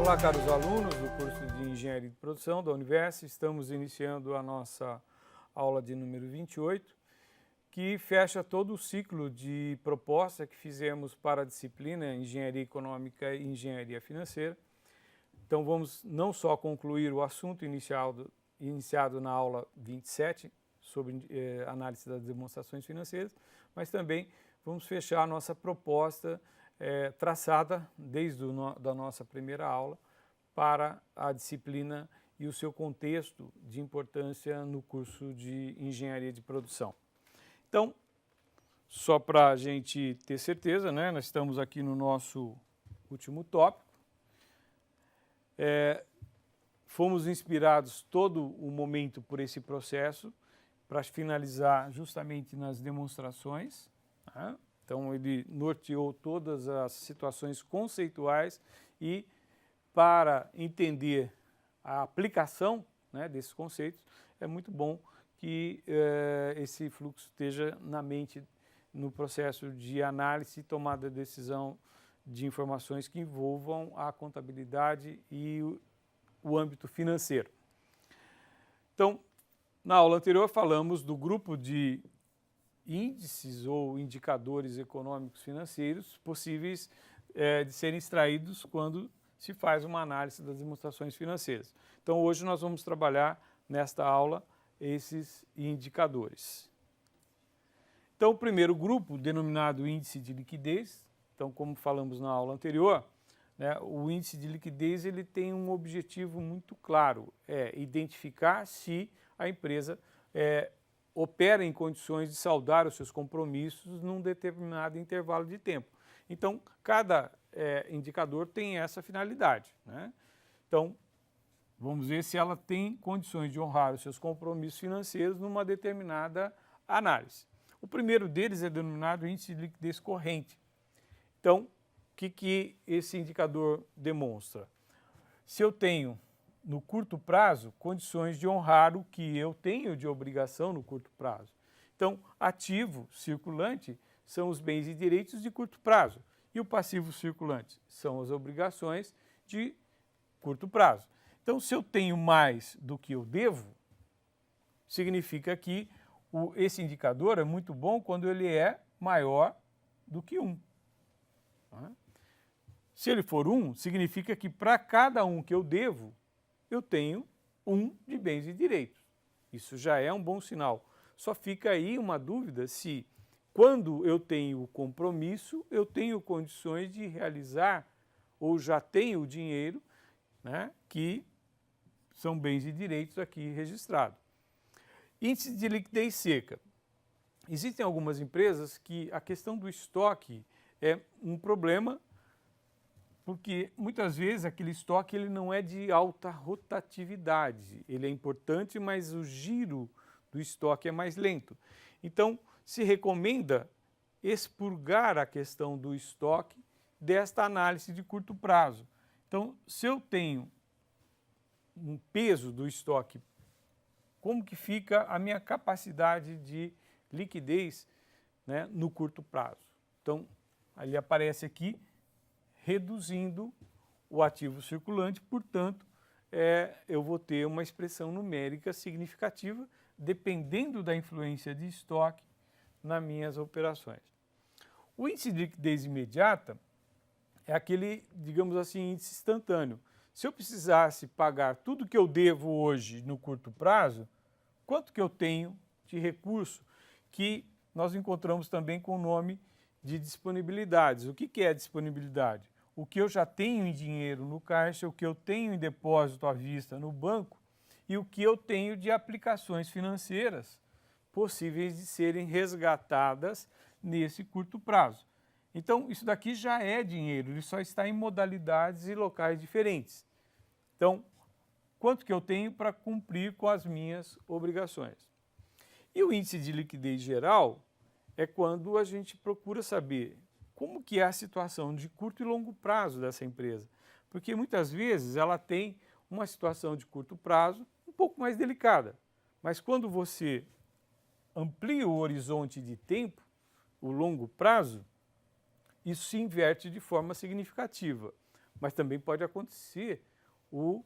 Olá, caros alunos do curso de Engenharia de Produção da Univers. Estamos iniciando a nossa aula de número 28, que fecha todo o ciclo de proposta que fizemos para a disciplina Engenharia Econômica e Engenharia Financeira. Então vamos não só concluir o assunto iniciado na aula 27, sobre análise das demonstrações financeiras, mas também vamos fechar a nossa proposta traçada desde da nossa primeira aula para a disciplina e o seu contexto de importância no curso de Engenharia de Produção. Então, só para a gente ter certeza, né, nós estamos aqui no nosso último tópico. Fomos inspirados todo o momento por esse processo para finalizar justamente nas demonstrações, né? Então, ele norteou todas as situações conceituais e, para entender a aplicação, né, desses conceitos, é muito bom que esse fluxo esteja na mente no processo de análise e tomada de decisão de informações que envolvam a contabilidade e o âmbito financeiro. Então, na aula anterior falamos do grupo de índices ou indicadores econômicos financeiros possíveis de serem extraídos quando se faz uma análise das demonstrações financeiras. Então, hoje nós vamos trabalhar nesta aula esses indicadores. Então, o primeiro grupo, denominado índice de liquidez, então, como falamos na aula anterior, né, o índice de liquidez ele tem um objetivo muito claro, identificar se a empresa opera em condições de saldar os seus compromissos num determinado intervalo de tempo. Então, cada indicador tem essa finalidade, né? Então, vamos ver se ela tem condições de honrar os seus compromissos financeiros numa determinada análise. O primeiro deles é denominado índice de liquidez corrente. Então, o que esse indicador demonstra? Se eu tenho, no curto prazo, condições de honrar o que eu tenho de obrigação no curto prazo. Então, ativo circulante são os bens e direitos de curto prazo e o passivo circulante são as obrigações de curto prazo. Então, se eu tenho mais do que eu devo, significa que esse indicador é muito bom quando ele é maior do que 1. Se ele for 1, significa que para cada 1 que eu devo, eu tenho 1 de bens e direitos. Isso já é um bom sinal. Só fica aí uma dúvida se, quando eu tenho o compromisso, eu tenho condições de realizar ou já tenho o dinheiro, né, que são bens e direitos aqui registrados. Índice de liquidez seca. Existem algumas empresas que a questão do estoque é um problema, porque muitas vezes aquele estoque ele não é de alta rotatividade. Ele é importante, mas o giro do estoque é mais lento. Então, se recomenda expurgar a questão do estoque desta análise de curto prazo. Então, se eu tenho um peso do estoque, como que fica a minha capacidade de liquidez, né, no curto prazo? Então, ali aparece aqui, reduzindo o ativo circulante, portanto, eu vou ter uma expressão numérica significativa, dependendo da influência de estoque nas minhas operações. O índice de liquidez imediata é aquele, digamos assim, índice instantâneo. Se eu precisasse pagar tudo que eu devo hoje no curto prazo, quanto que eu tenho de recurso, que nós encontramos também com o nome de disponibilidades. O que é disponibilidade? O que eu já tenho em dinheiro no caixa, o que eu tenho em depósito à vista no banco e o que eu tenho de aplicações financeiras possíveis de serem resgatadas nesse curto prazo. Então, isso daqui já é dinheiro, ele só está em modalidades e locais diferentes. Então, quanto que eu tenho para cumprir com as minhas obrigações? E o índice de liquidez geral é quando a gente procura saber como que é a situação de curto e longo prazo dessa empresa. Porque muitas vezes ela tem uma situação de curto prazo um pouco mais delicada. Mas quando você amplia o horizonte de tempo, o longo prazo, isso se inverte de forma significativa. Mas também pode acontecer o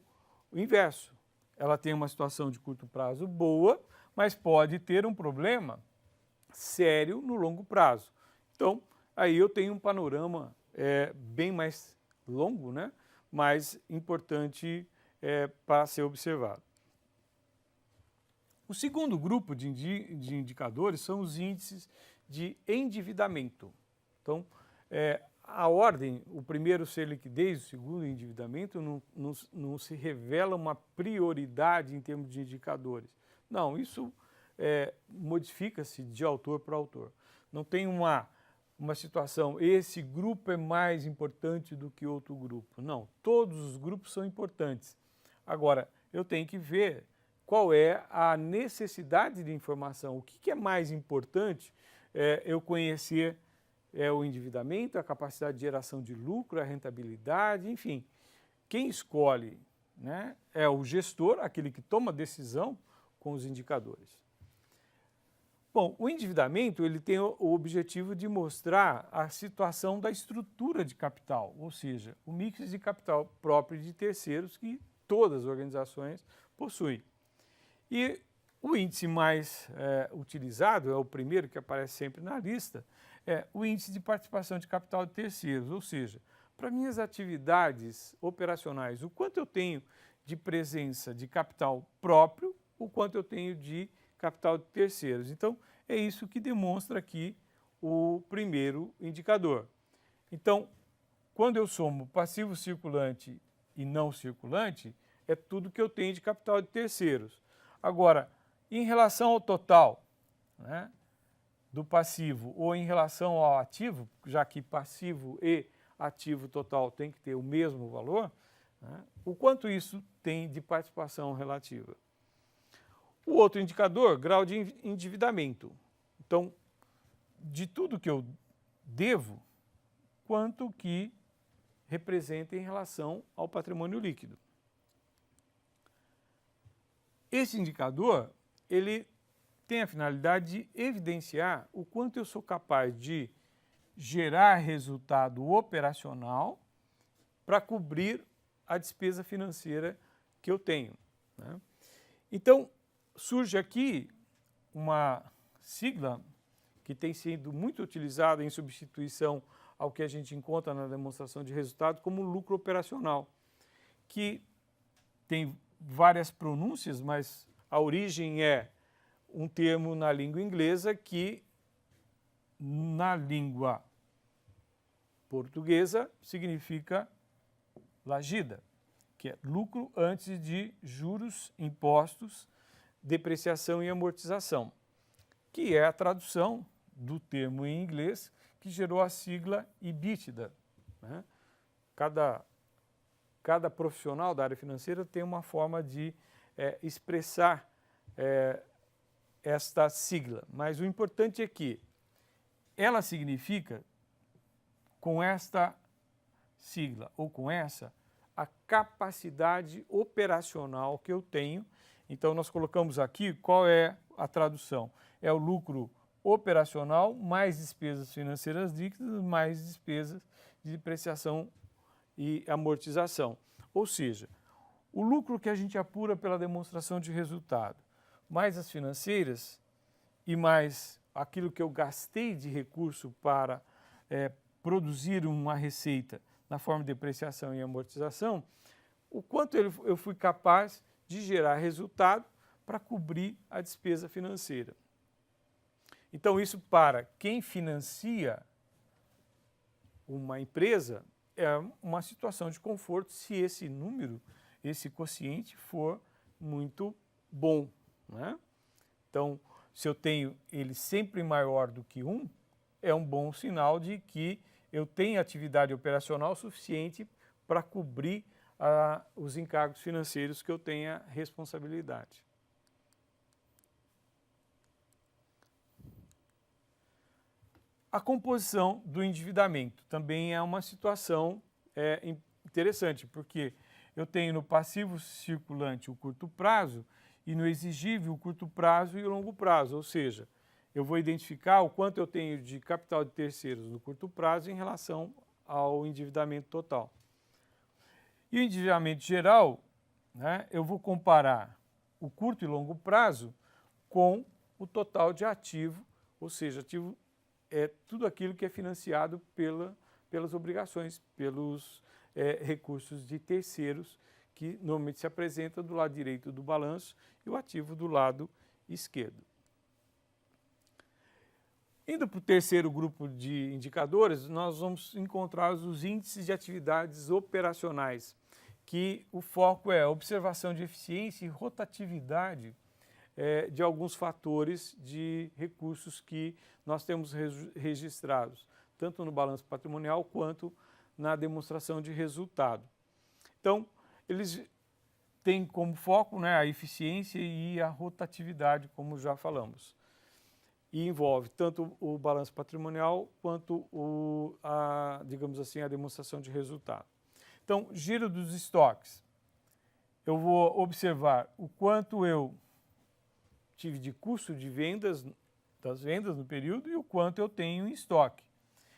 inverso. Ela tem uma situação de curto prazo boa, mas pode ter um problema sério no longo prazo. Então, aí eu tenho um panorama bem mais longo, né? Mais importante para ser observado. O segundo grupo de indicadores são os índices de endividamento. Então, a ordem, o primeiro ser liquidez, o segundo endividamento, não se revela uma prioridade em termos de indicadores. Não, isso modifica-se de autor para autor. Não tem uma situação, esse grupo é mais importante do que outro grupo. Não, todos os grupos são importantes. Agora, eu tenho que ver qual é a necessidade de informação. O que é mais importante eu conhecer o endividamento, a capacidade de geração de lucro, a rentabilidade, enfim. Quem escolhe, né, é o gestor, aquele que toma decisão com os indicadores. Bom, o endividamento ele tem o objetivo de mostrar a situação da estrutura de capital, ou seja, o mix de capital próprio de terceiros que todas as organizações possuem. E o índice mais utilizado, é o primeiro que aparece sempre na lista, é o índice de participação de capital de terceiros, ou seja, para minhas atividades operacionais, o quanto eu tenho de presença de capital próprio, o quanto eu tenho de capital de terceiros. Então, é isso que demonstra aqui o primeiro indicador. Então, quando eu somo passivo circulante e não circulante, é tudo que eu tenho de capital de terceiros. Agora, em relação ao total, né, do passivo ou em relação ao ativo, já que passivo e ativo total tem que ter o mesmo valor, né, o quanto isso tem de participação relativa. O outro indicador, grau de endividamento. Então, de tudo que eu devo, quanto que representa em relação ao patrimônio líquido. Esse indicador, ele tem a finalidade de evidenciar o quanto eu sou capaz de gerar resultado operacional para cobrir a despesa financeira que eu tenho, né? Então, surge aqui uma sigla que tem sido muito utilizada em substituição ao que a gente encontra na demonstração de resultado como lucro operacional, que tem várias pronúncias, mas a origem é um termo na língua inglesa que na língua portuguesa significa lagida, que é lucro antes de juros, impostos, depreciação e amortização, que é a tradução do termo em inglês que gerou a sigla EBITDA, né? Cada profissional da área financeira tem uma forma de expressar esta sigla, mas o importante é que ela significa, com esta sigla ou com essa, a capacidade operacional que eu tenho. Então, nós colocamos aqui qual é a tradução. É o lucro operacional mais despesas financeiras líquidas mais despesas de depreciação e amortização. Ou seja, o lucro que a gente apura pela demonstração de resultado, mais as financeiras e mais aquilo que eu gastei de recurso para produzir uma receita na forma de depreciação e amortização, o quanto eu fui capaz de gerar resultado para cobrir a despesa financeira. Então, isso para quem financia uma empresa é uma situação de conforto se esse número, esse quociente for muito bom, né? Então, se eu tenho ele sempre maior do que 1, é um bom sinal de que eu tenho atividade operacional suficiente para cobrir os encargos financeiros que eu tenha responsabilidade. A composição do endividamento também é uma situação interessante, porque eu tenho no passivo circulante o curto prazo e no exigível o curto prazo e o longo prazo, ou seja, eu vou identificar o quanto eu tenho de capital de terceiros no curto prazo em relação ao endividamento total. E o endividamento geral, né, eu vou comparar o curto e longo prazo com o total de ativo, ou seja, ativo é tudo aquilo que é financiado pelas obrigações, pelos recursos de terceiros, que normalmente se apresenta do lado direito do balanço e o ativo do lado esquerdo. Indo para o terceiro grupo de indicadores, nós vamos encontrar os índices de atividades operacionais, que o foco é a observação de eficiência e rotatividade de alguns fatores de recursos que nós temos registrados, tanto no balanço patrimonial quanto na demonstração de resultado. Então, eles têm como foco, né, a eficiência e a rotatividade, como já falamos. E envolve tanto o balanço patrimonial quanto digamos assim, a demonstração de resultado. Então, giro dos estoques. Eu vou observar o quanto eu tive de custo de vendas, das vendas no período, e o quanto eu tenho em estoque.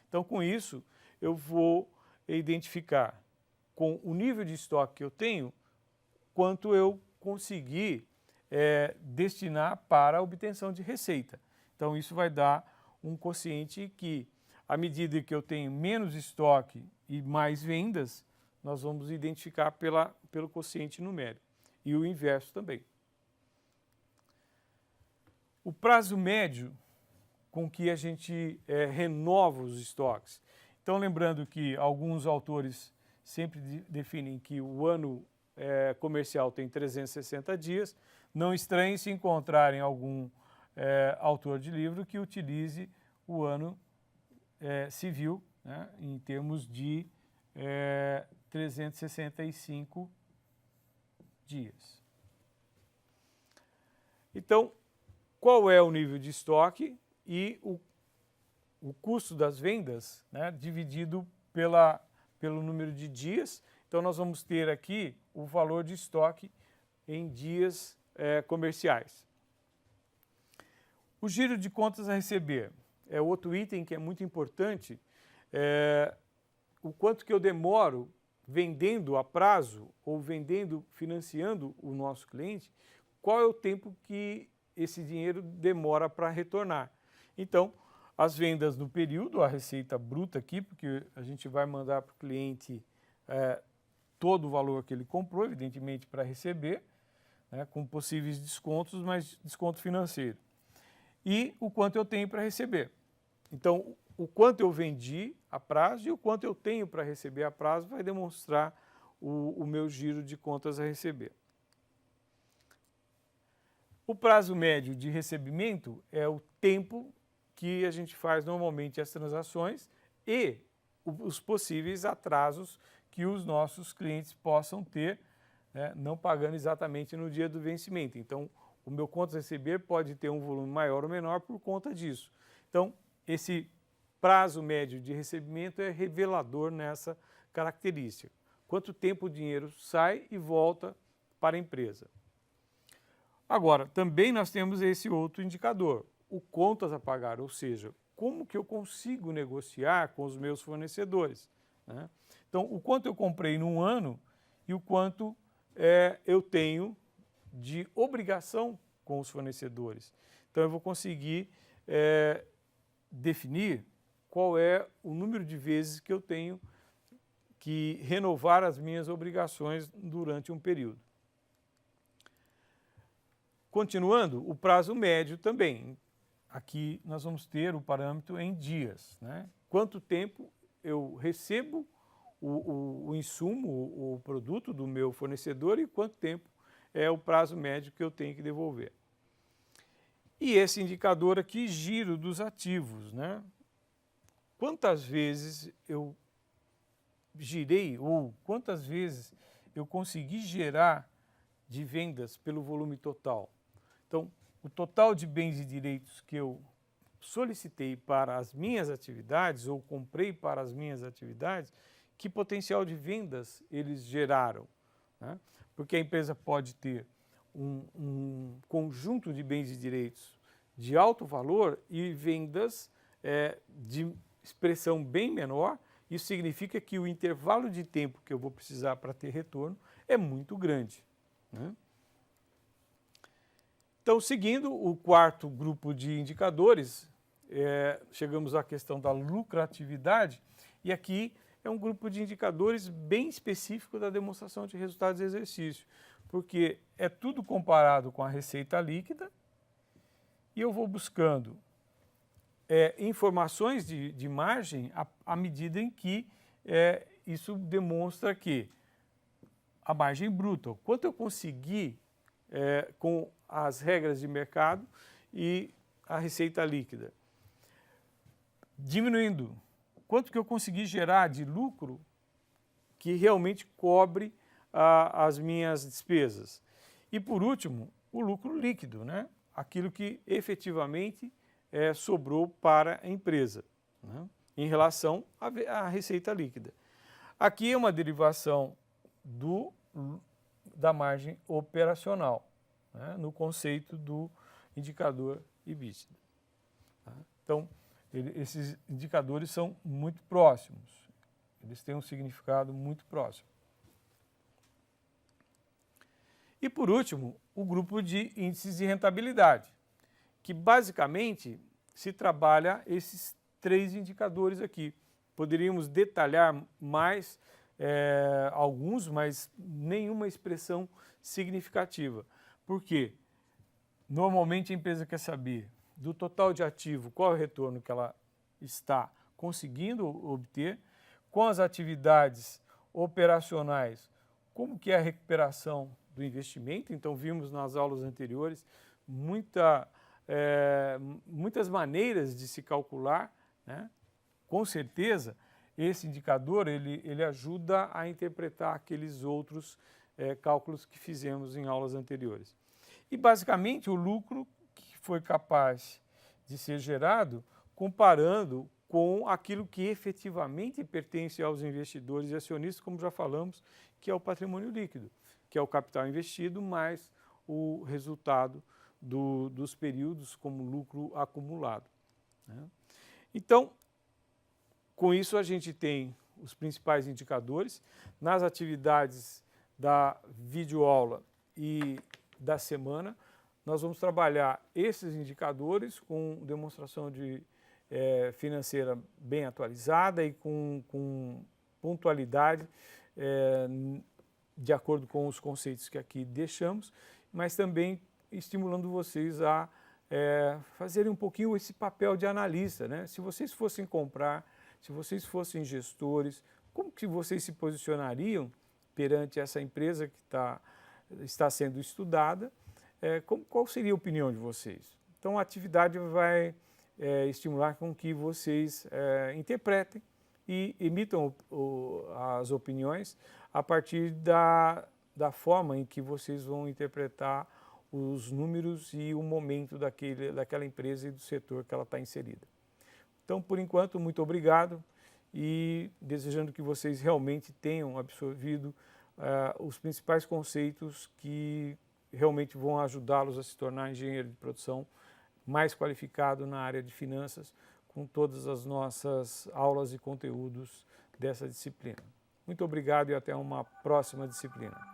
Então, com isso, eu vou identificar com o nível de estoque que eu tenho, quanto eu consegui destinar para a obtenção de receita. Então, isso vai dar um quociente que, à medida que eu tenho menos estoque e mais vendas, nós vamos identificar pelo quociente numérico. E o inverso também. O prazo médio com que a gente renova os estoques. Então, lembrando que alguns autores sempre definem que o ano comercial tem 360 dias. Não estranhe se encontrarem algum autor de livro que utilize o ano civil, né, em termos de 365 dias. Então, qual é o nível de estoque e o custo das vendas, né, dividido pelo número de dias. Então, nós vamos ter aqui o valor de estoque em dias comerciais. O giro de contas a receber é outro item que é muito importante. O quanto que eu demoro vendendo a prazo ou financiando o nosso cliente, qual é o tempo que esse dinheiro demora para retornar. Então, as vendas no período, a receita bruta aqui, porque a gente vai mandar para o cliente todo o valor que ele comprou, evidentemente para receber, né, com possíveis descontos, mas desconto financeiro. E o quanto eu tenho para receber. Então, o quanto eu vendi a prazo e o quanto eu tenho para receber a prazo vai demonstrar o meu giro de contas a receber. O prazo médio de recebimento é o tempo que a gente faz normalmente as transações e os possíveis atrasos que os nossos clientes possam ter, né, não pagando exatamente no dia do vencimento. Então, o meu contas a receber pode ter um volume maior ou menor por conta disso. Então, esse prazo médio de recebimento é revelador nessa característica. Quanto tempo o dinheiro sai e volta para a empresa. Agora, também nós temos esse outro indicador, o contas a pagar, ou seja, como que eu consigo negociar com os meus fornecedores, né? Então, o quanto eu comprei num ano e o quanto eu tenho de obrigação com os fornecedores. Então, eu vou conseguir definir qual é o número de vezes que eu tenho que renovar as minhas obrigações durante um período. Continuando, o prazo médio também. Aqui nós vamos ter o parâmetro em dias, né? Quanto tempo eu recebo o insumo, o produto do meu fornecedor e quanto tempo é o prazo médio que eu tenho que devolver. E esse indicador aqui, giro dos ativos, né? Quantas vezes eu girei ou quantas vezes eu consegui gerar de vendas pelo volume total. Então, o total de bens e direitos que eu solicitei para as minhas atividades ou comprei para as minhas atividades, que potencial de vendas eles geraram, né? Porque a empresa pode ter um conjunto de bens e direitos de alto valor e vendas de expressão bem menor isso significa que o intervalo de tempo que eu vou precisar para ter retorno é muito grande, né? Então, seguindo o quarto grupo de indicadores, chegamos à questão da lucratividade, e aqui é um grupo de indicadores bem específico da demonstração de resultados de exercício, porque é tudo comparado com a receita líquida, e eu vou buscando informações de margem à medida em que isso demonstra que a margem bruta, o quanto eu consegui com as regras de mercado e a receita líquida. Diminuindo, quanto que eu consegui gerar de lucro que realmente cobre as minhas despesas. E por último, o lucro líquido, né? Aquilo que efetivamente sobrou para a empresa, né? Em relação à receita líquida. Aqui é uma derivação da margem operacional, né? No conceito do indicador EBITDA. Tá? Então, esses indicadores são muito próximos, eles têm um significado muito próximo. E por último, o grupo de índices de rentabilidade, que basicamente se trabalha esses três indicadores aqui. Poderíamos detalhar mais alguns, mas nenhuma expressão significativa. Por quê? Normalmente a empresa quer saber do total de ativo qual é o retorno que ela está conseguindo obter, com as atividades operacionais, como que é a recuperação do investimento. Então vimos nas aulas anteriores muitas maneiras de se calcular, né? Com certeza esse indicador ele ajuda a interpretar aqueles outros cálculos que fizemos em aulas anteriores. E basicamente o lucro que foi capaz de ser gerado comparando com aquilo que efetivamente pertence aos investidores e acionistas, como já falamos, que é o patrimônio líquido, que é o capital investido mais o resultado dos períodos como lucro acumulado, né? Então, com isso a gente tem os principais indicadores. Nas atividades da videoaula e da semana, nós vamos trabalhar esses indicadores com demonstração financeira bem atualizada e com pontualidade de acordo com os conceitos que aqui deixamos, mas também estimulando vocês a fazerem um pouquinho esse papel de analista, né? Se vocês fossem comprar, se vocês fossem gestores, como que vocês se posicionariam perante essa empresa que está sendo estudada? Qual seria a opinião de vocês? Então a atividade vai estimular com que vocês interpretem e emitam as opiniões a partir da forma em que vocês vão interpretar os números e o momento daquela empresa e do setor que ela está inserida. Então, por enquanto, muito obrigado e desejando que vocês realmente tenham absorvido os principais conceitos que realmente vão ajudá-los a se tornar engenheiro de produção mais qualificado na área de finanças, com todas as nossas aulas e conteúdos dessa disciplina. Muito obrigado e até uma próxima disciplina.